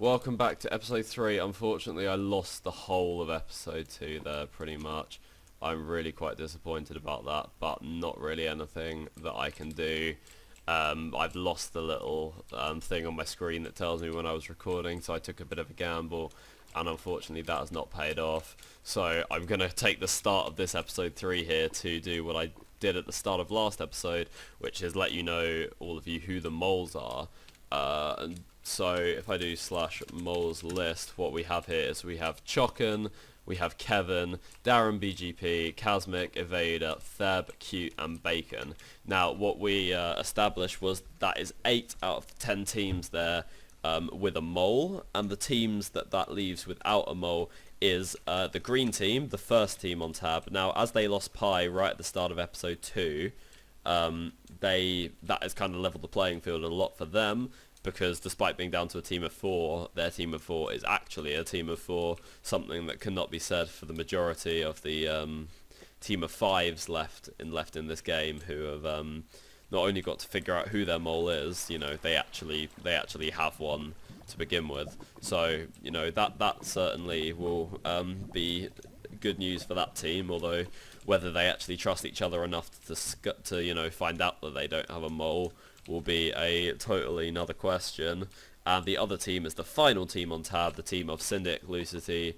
Welcome back to episode 3. Unfortunately, I lost the whole of episode 2 there, pretty much. I'm really quite disappointed about that, but not really anything that I can do. I've lost the little thing on my screen that tells me when I was recording, so I took a bit of a gamble, and unfortunately that has not paid off. So I'm going to take the start of this episode 3 here to do what I did at the start of last episode, which is let you know, all of you, who the moles are. And so if I do /moles list, what we have here is we have Chocken, we have Kevin, Darren BGP, Kazmic, Evader, Theb, Cute and Bacon. Now what we established was that is 8 out of 10 teams there with a mole, and the teams that leaves without a mole is the green team, the first team on tab. Now as they lost Pi right at the start of episode 2, that has kind of leveled the playing field a lot for them, because despite being down to a team of 4, their team of 4 is actually a team of 4, something that cannot be said for the majority of the team of 5s left in this game, who have not only got to figure out who their mole is, you know, they actually have one to begin with. So, you know, that certainly will be good news for that team, although whether they actually trust each other enough to you know, find out that they don't have a mole will be a totally another question. And the other team is the final team on tab, the team of Syndic, Lucity,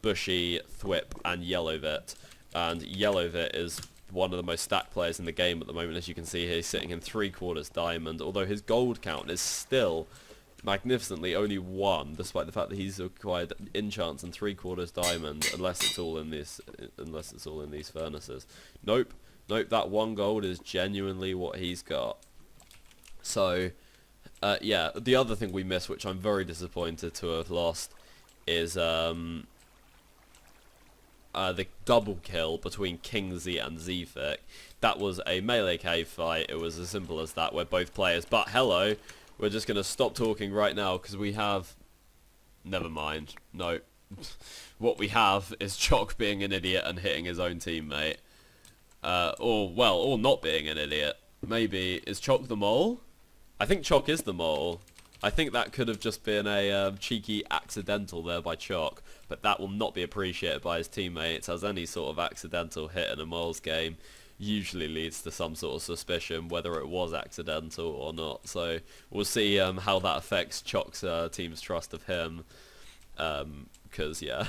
Bushy, Thwip and Yellowvit. And Yellowvit is one of the most stacked players in the game at the moment. As you can see here, he's sitting in 3/4 diamond, although his gold count is still magnificently only 1, despite the fact that he's acquired enchants and 3/4 diamond, unless it's all in these furnaces. Nope, that 1 gold is genuinely what he's got. So yeah, the other thing we missed, which I'm very disappointed to have lost, is the double kill between Kingsley and Zefik. That was a melee cave fight. It was as simple as that, where both players, but hello, we're just going to stop talking right now, because we have, never mind, no, what we have is Chock being an idiot and hitting his own teammate, or not being an idiot. Maybe, is Chock the mole? I think Chock is the mole. I think that could have just been a cheeky accidental there by Chock, but that will not be appreciated by his teammates, as any sort of accidental hit in a moles game usually leads to some sort of suspicion whether it was accidental or not. So we'll see how that affects Chock's team's trust of him, because yeah,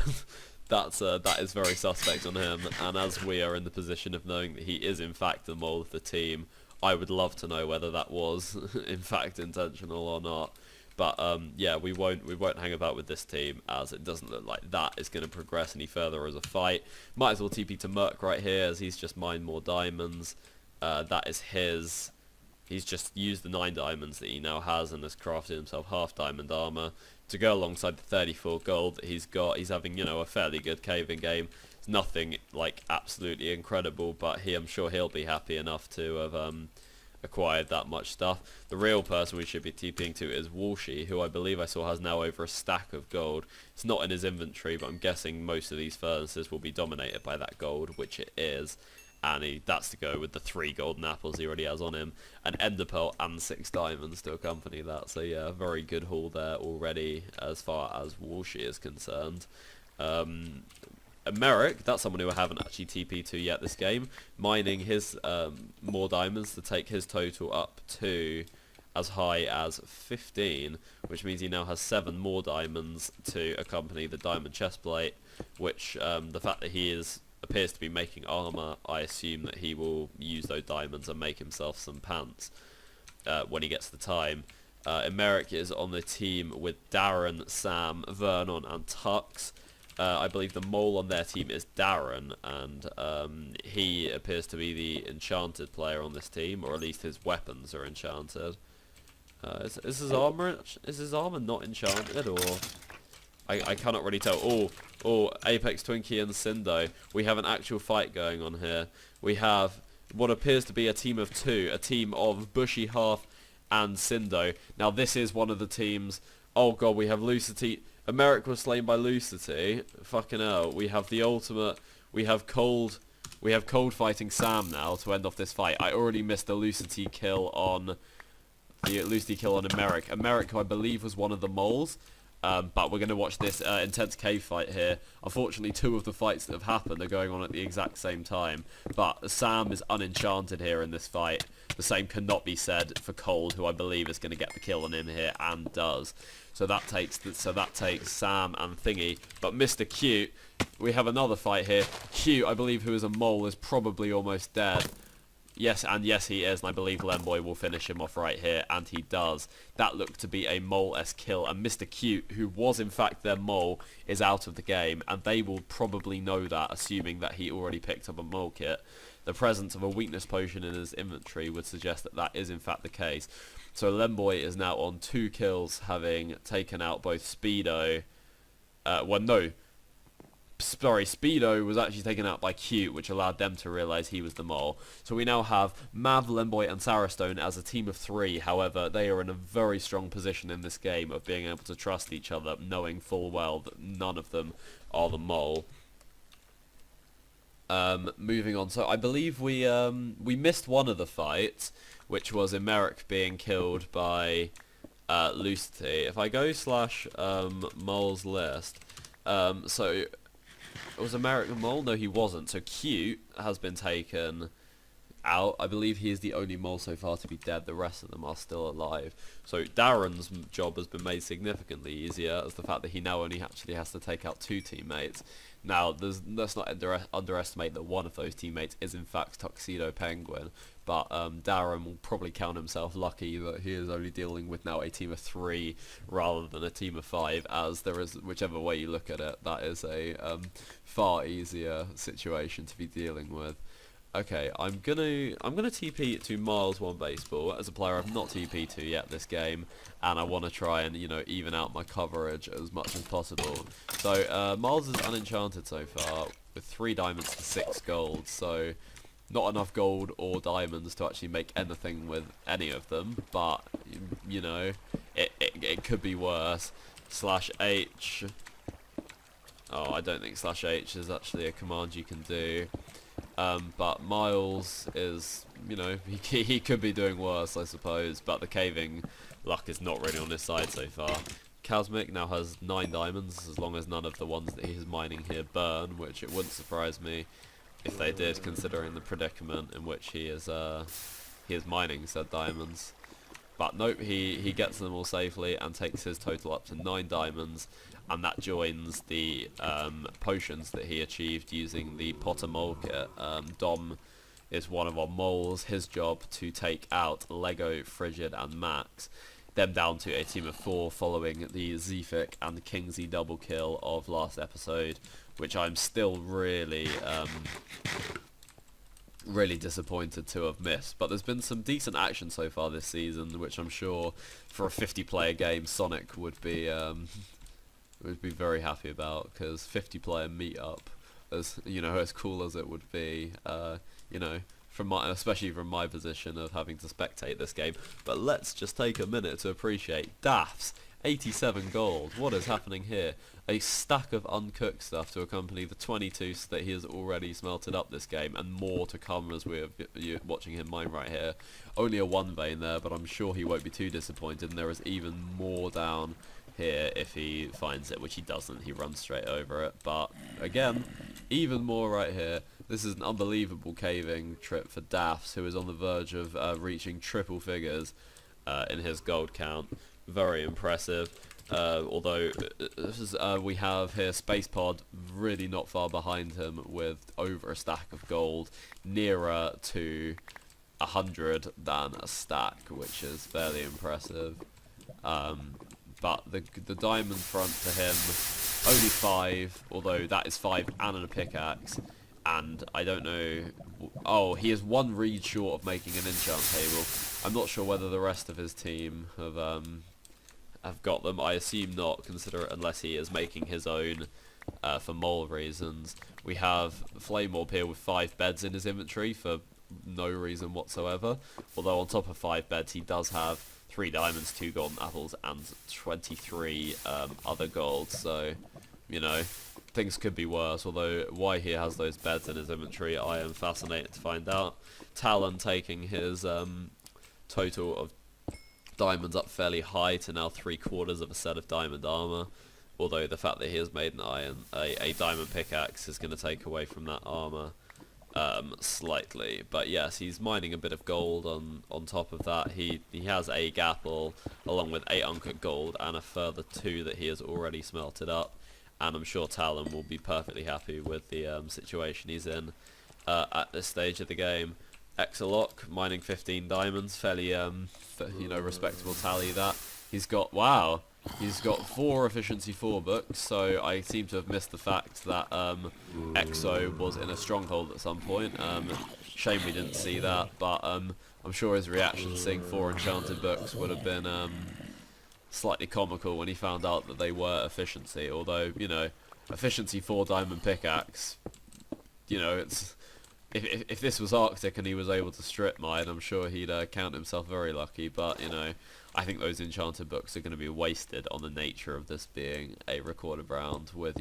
that is very suspect on him. And as we are in the position of knowing that he is in fact the mole of the team, I would love to know whether that was in fact intentional or not. But yeah, we won't hang about with this team, as it doesn't look like that is going to progress any further as a fight. Might as well TP to Merc right here, as he's just mined more diamonds. That is his. He's just used the 9 diamonds that he now has and has crafted himself half diamond armor to go alongside the 34 gold that he's got. He's having, you know, a fairly good caving game. It's nothing like absolutely incredible, but I'm sure he'll be happy enough to have acquired that much stuff. The real person we should be TPing to is Walshy, who I believe I saw has now over a stack of gold. It's not in his inventory, but I'm guessing most of these furnaces will be dominated by that gold, which it is. And that's to go with the 3 golden apples he already has on him, an ender pearl and 6 diamonds to accompany that. So yeah, very good haul there already as far as Walshy is concerned. Merrick, that's someone who I haven't actually TP'd to yet this game, mining his more diamonds to take his total up to as high as 15, which means he now has 7 more diamonds to accompany the diamond chestplate, which the fact that he appears to be making armor, I assume that he will use those diamonds and make himself some pants when he gets the time. Merrick is on the team with Darren, Sam, Vernon and Tux. I believe the mole on their team is Darren, and he appears to be the enchanted player on this team, or at least his weapons are enchanted. Is his armor not enchanted, or I cannot really tell. Oh, Apex Twinkie and Sindo. We have an actual fight going on here. We have what appears to be a team of 2, a team of Bushy, Half and Sindo. Now this is one of the teams. Oh god, we have Lucity. Merrick was slain by Lucity. Fucking hell. We have the ultimate. We have cold fighting Sam now to end off this fight. I already missed the Lucity kill on the loosely kill on Emeric. Emeric, who I believe was one of the moles. But we're going to watch this intense cave fight here. Unfortunately, 2 of the fights that have happened are going on at the exact same time. But Sam is unenchanted here in this fight. The same cannot be said for Cold, who I believe is going to get the kill on him here, and does. So that takes Sam and Thingy. But Mr. Cute, we have another fight here. Cute, I believe, who is a mole, is probably almost dead. Yes, he is, and I believe Lemboy will finish him off right here, and he does. That looked to be a mole-esque kill, and Mr. Cute, who was in fact their mole, is out of the game, and they will probably know that, assuming that he already picked up a mole kit. The presence of a weakness potion in his inventory would suggest that that is in fact the case. So Lemboy is now on 2 kills, having taken out both Speedo... Speedo was actually taken out by Cute, which allowed them to realise he was the mole. So we now have Mav, Lemboy and Sarastone as a team of 3. However, they are in a very strong position in this game of being able to trust each other, knowing full well that none of them are the mole. Moving on, so I believe we missed one of the fights, which was Emeric being killed by Lucity. If I go / mole's list, so... Was Emeric the mole? No, he wasn't. So Cute has been taken out. I believe he is the only mole so far to be dead. The rest of them are still alive. So Darren's job has been made significantly easier, as the fact that he now only actually has to take out 2 teammates. Now, let's not underestimate that one of those teammates is in fact Tuxedo Penguin, but Darren will probably count himself lucky that he is only dealing with now a team of 3 rather than a team of 5, as there is, whichever way you look at it, that is a far easier situation to be dealing with. Okay, I'm gonna TP to Miles 1 Baseball. As a player, I've not TP'd to yet this game, and I want to try and, even out my coverage as much as possible. So, Miles is unenchanted so far, with 3 diamonds to 6 gold, so not enough gold or diamonds to actually make anything with any of them, but, it could be worse. /H. Oh, I don't think /H is actually a command you can do. But Miles is, he could be doing worse, I suppose, but the caving luck is not really on his side so far. Kazmik now has 9 diamonds, as long as none of the ones that he's mining here burn, which it wouldn't surprise me if they did, considering the predicament in which he is mining said diamonds. But nope, he gets them all safely and takes his total up to 9 diamonds, and that joins the potions that he achieved using the Potter Mole kit. Dom is one of our moles. His job to take out Lego, Frigid and Max, them down to a team of 4 following the Zephic and Kingsley double kill of last episode, which I'm still really disappointed to have missed. But there's been some decent action so far this season, which I'm sure for a 50-player game Sonic would be very happy about, because 50-player meetup, as cool as it would be, especially from my position of having to spectate this game. But let's just take a minute to appreciate Daff's 87 gold. What is happening here? A stack of uncooked stuff to accompany the 22 that he has already smelted up this game, and more to come as we're watching him mine right here. Only a 1 vein there, but I'm sure he won't be too disappointed, and there is even more down here if he finds it, which he doesn't. He runs straight over it. But again, even more right here. This is an unbelievable caving trip for Daffs, who is on the verge of reaching triple figures in his gold count. Very impressive. Although we have here Space Pod really not far behind him with over a stack of gold, nearer to 100 than a stack, which is fairly impressive. But the diamond front to him, only 5, although that is 5 and a pickaxe, and I don't know... Oh, he is 1 reed short of making an enchant table. I'm not sure whether the rest of his team have got them. I assume not, unless he is making his own for mole reasons. We have Flame Orb here with 5 beds in his inventory for no reason whatsoever, although on top of 5 beds he does have 3 diamonds, 2 golden apples and 23 other gold, so things could be worse. Although why he has those beds in his inventory, I am fascinated to find out. Talon taking his total of diamonds up fairly high to now 3/4 of a set of diamond armor. Although the fact that he has made a diamond pickaxe is going to take away from that armor slightly. But yes, he's mining a bit of gold on top of that. He has 8 apple along with 8 uncut gold and a further 2 that he has already smelted up. And I'm sure Talon will be perfectly happy with the situation he's in at this stage of the game. Exaloc mining 15 diamonds, fairly respectable tally that. He's got he's got 4 efficiency 4 books, so I seem to have missed the fact that Exo was in a stronghold at some point. Shame we didn't see that, but I'm sure his reaction seeing 4 enchanted books would have been slightly comical when he found out that they were efficiency. Although, efficiency 4 diamond pickaxe, it's if this was Arctic and he was able to strip mine, I'm sure he'd count himself very lucky. But I think those enchanted books are going to be wasted on the nature of this being a recorded round with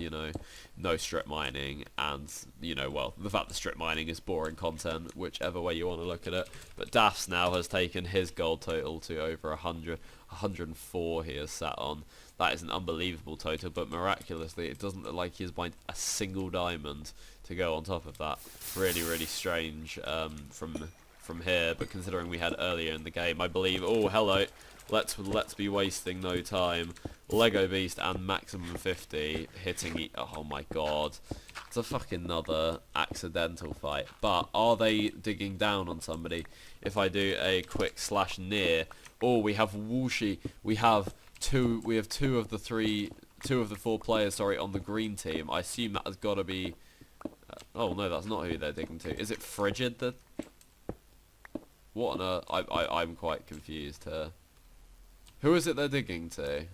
no strip mining and the fact that strip mining is boring content, whichever way you want to look at it. But Daffs now has taken his gold total to over 104 he has sat on. That is an unbelievable total, but miraculously it doesn't look like he has mined a single diamond to go on top of that. Really, really strange from here, but considering we had earlier in the game, I believe. Oh, hello. Let's be wasting no time. Lego Beast and Maximum 50 hitting. Oh my god, it's a fucking another accidental fight. But are they digging down on somebody? If I do a quick slash near, oh, we have Wushi. We have two of the 4 players. Sorry, on the green team. I assume that has got to be. Oh no, that's not who they're digging to. Is it Frigid? What on earth? I'm quite confused here. Who is it they're digging to?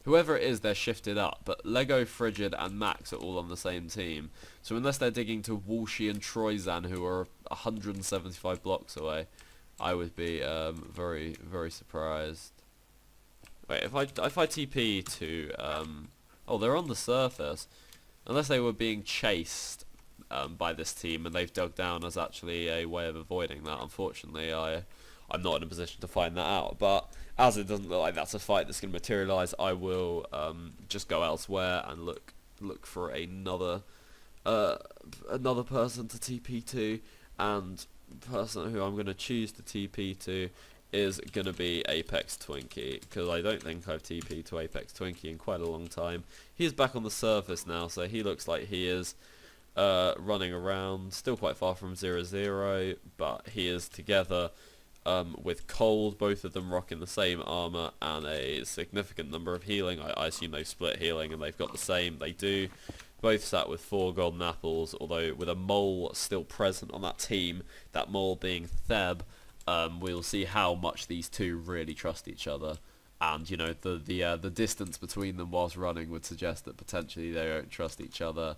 Whoever it is, they're shifted up, but Lego, Frigid, and Max are all on the same team. So unless they're digging to Walshy and Troyzan, who are 175 blocks away, I would be very, very surprised. Wait, if I TP to oh, they're on the surface. Unless they were being chased by this team and they've dug down as actually a way of avoiding that. Unfortunately, I'm not in a position to find that out. But as it doesn't look like that's a fight that's going to materialise, I will just go elsewhere and look for another person to TP to, and the person who I'm going to choose to TP to is going to be Apex Twinkie, because I don't think I've TP'd to Apex Twinkie in quite a long time. He's back on the surface now, so he looks like he is running around, still quite far from 0-0, but he is together with Cold, both of them rocking the same armor and a significant number of healing. I assume they've split healing and they've got the same. They do. Both sat with 4 golden apples, although with a mole still present on that team, that mole being Theb. We'll see how much these two really trust each other, and the distance between them whilst running would suggest that potentially they don't trust each other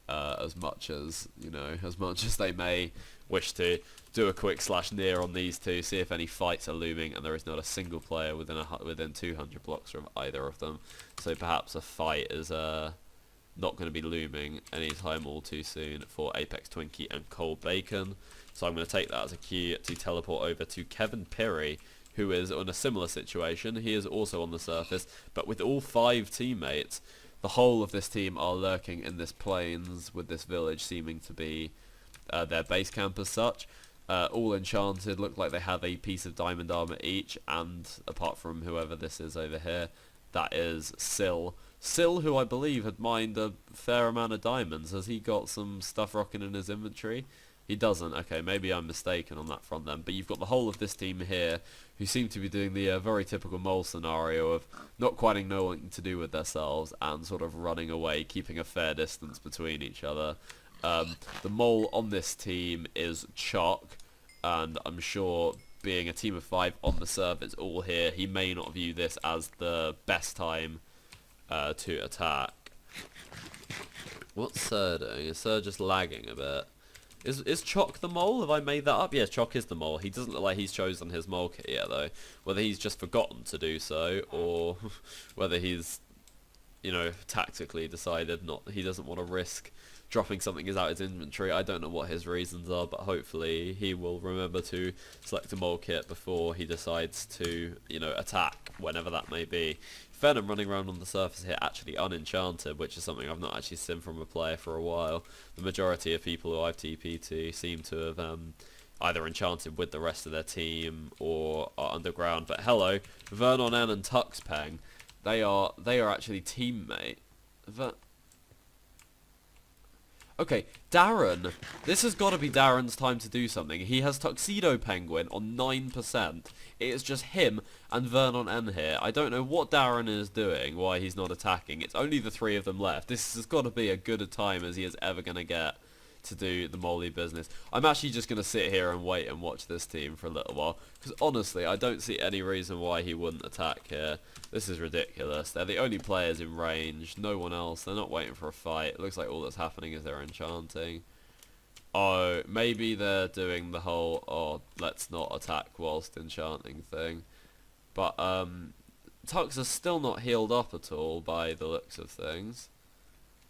as much as they may wish to. Do a quick slash near on these two, see if any fights are looming, and there is not a single player within 200 blocks from either of them, so perhaps a fight is not going to be looming anytime all too soon for Apex Twinkie and Cold Bacon. So I'm going to take that as a cue to teleport over to Kevin Pirry, who is in a similar situation. He is also on the surface, but with all 5 teammates. The whole of this team are lurking in this plains, with this village seeming to be their base camp as such. All enchanted, look like they have a piece of diamond armor each, and apart from whoever this is over here, that is Syl. Syl, who I believe had mined a fair amount of diamonds. Has he got some stuff rocking in his inventory? He doesn't. Okay, maybe I'm mistaken on that front then. But you've got the whole of this team here, who seem to be doing the very typical mole scenario of not quite knowing what to do with themselves and sort of running away, keeping a fair distance between each other. The mole on this team is Chalk, and I'm sure, being a team of 5 on the surface all here, he may not view this as the best time to attack. What's Sir doing? Is Sir just lagging a bit? Is Chalk the mole? Have I made that up? Yes, Chalk is the mole. He doesn't look like he's chosen his mole kit yet, though. Whether he's just forgotten to do so, or whether he's you know, tactically decided not. He doesn't want to risk dropping something is out his inventory. I don't know what his reasons are, but hopefully he will remember to select a mole kit before he decides to, you know, attack, whenever that may be. Venom running around on the surface here, actually unenchanted, which is something I've not actually seen from a player for a while. The majority of people who I've TP'd to seem to have either enchanted with the rest of their team or are underground. But hello, Vernon N and Tuxpeng, they are actually teammate. Okay, Darren. This has got to be Darren's time to do something. He has Tuxedo Penguin on 9%. It is just him and Vernon N here. I don't know what Darren is doing, why he's not attacking. It's only the 3 of them left. This has got to be as good a time as he is ever going to get to do the Molly business. I'm actually just going to sit here and wait and watch this team for a little while, because honestly, I don't see any reason why he wouldn't attack here. This is ridiculous. They're the only players in range, no one else. They're not waiting for a fight. It looks like all that's happening is they're enchanting. Oh, maybe they're doing the whole, oh, let's not attack whilst enchanting thing. But, Tux is still not healed up at all by the looks of things.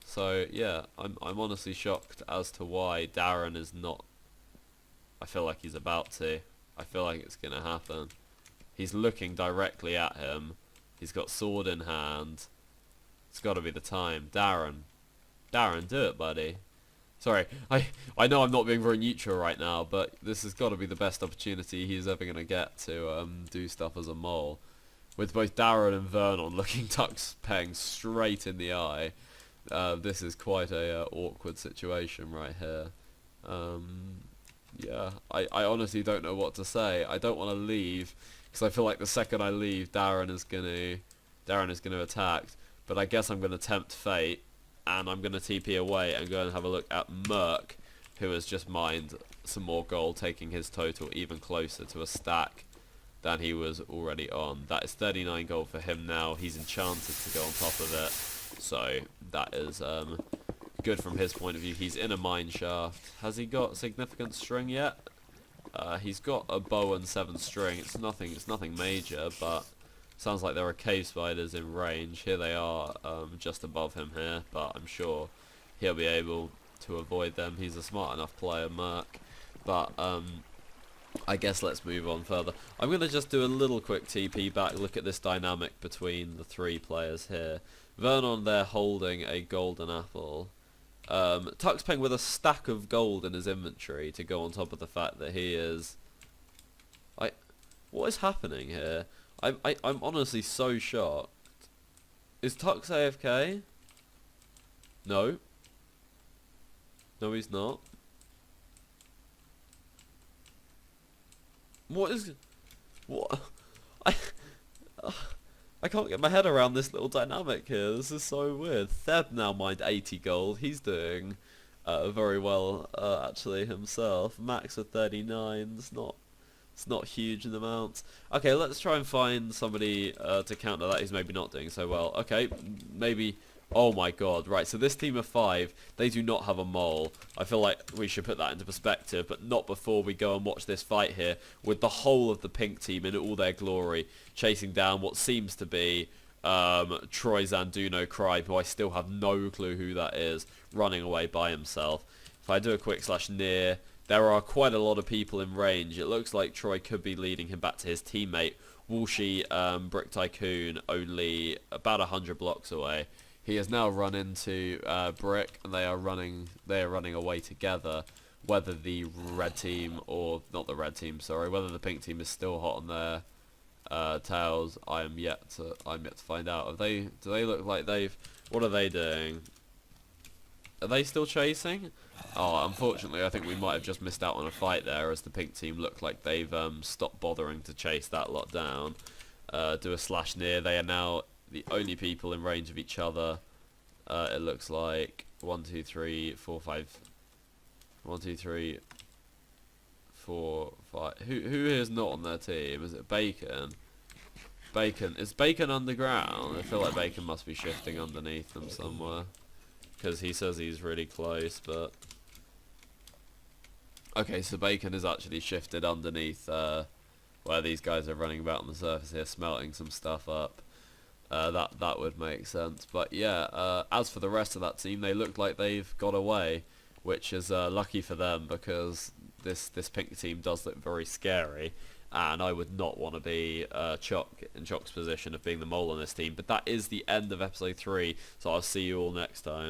So yeah, I'm honestly shocked as to why Darren is not. I feel like he's about to. I feel like it's gonna happen. He's looking directly at him. He's got sword in hand. It's got to be the time. Darren, do it, buddy. Sorry, I know I'm not being very neutral right now, but this has got to be the best opportunity he's ever gonna get to do stuff as a mole. With both Darren and Vernon looking Tuxpeng straight in the eye. This is quite a awkward situation right here. Yeah, I honestly don't know what to say. I don't want to leave because I feel like the second I leave, Darren is gonna attack. But I guess I'm gonna tempt fate, and I'm gonna TP away and go and have a look at Merc, who has just mined some more gold, taking his total even closer to a stack than he was already on. That is 39 gold for him now. He's enchanted to go on top of it. So that is good from his point of view. He's in a mine shaft. Has he got significant string yet? He's got a bow and 7 string. It's nothing major, but sounds like there are cave spiders in range. Here they are, just above him here, but I'm sure he'll be able to avoid them. He's a smart enough player, Merc. But I guess let's move on further. I'm going to just do a little quick TP back, look at this dynamic between the 3 players here. Vernon there holding a golden apple. Tuxpeng with a stack of gold in his inventory to go on top of the fact that he is... What is happening here? I'm honestly so shocked. Is Tux AFK? No. No, he's not. What? I can't get my head around this little dynamic here. This is so weird. Theb now mined 80 gold. He's doing very well actually himself. Max with 39. It's not huge in amounts. Okay, let's try and find somebody to counter that. He's maybe not doing so well. Okay, maybe. Oh my god, right, so this team of 5, they do not have a mole. I feel like we should put that into perspective, but not before we go and watch this fight here with the whole of the pink team in all their glory, chasing down what seems to be Troy Zanduno Cribe, who I still have no clue who that is, running away by himself. If I do a quick slash near, there are quite a lot of people in range. It looks like Troy could be leading him back to his teammate, Walshy Brick Tycoon, only about 100 blocks away. He has now run into Brick, and they are running away together. Whether the red team, or not the red team, sorry, whether the pink team is still hot on their tails, I'm yet to find out. Do they look like they've? What are they doing? Are they still chasing? Oh, unfortunately, I think we might have just missed out on a fight there, as the pink team look like they've stopped bothering to chase that lot down. Do a slash near. They are now the only people in range of each other. It looks like 1, 2, 3, 4, 5. 1, 2, 3, 4, 5. Who is not on their team? Is it Bacon? Is Bacon underground? I feel like Bacon must be shifting underneath them somewhere, because he says he's really close. But okay, so Bacon is actually shifted underneath where these guys are running about on the surface here, smelting some stuff up. That would make sense. But yeah, as for the rest of that team, they look like they've got away, which is lucky for them, because this pink team does look very scary, and I would not want to be Choc in Choc's position of being the mole on this team. But that is the end of episode 3, so I'll see you all next time.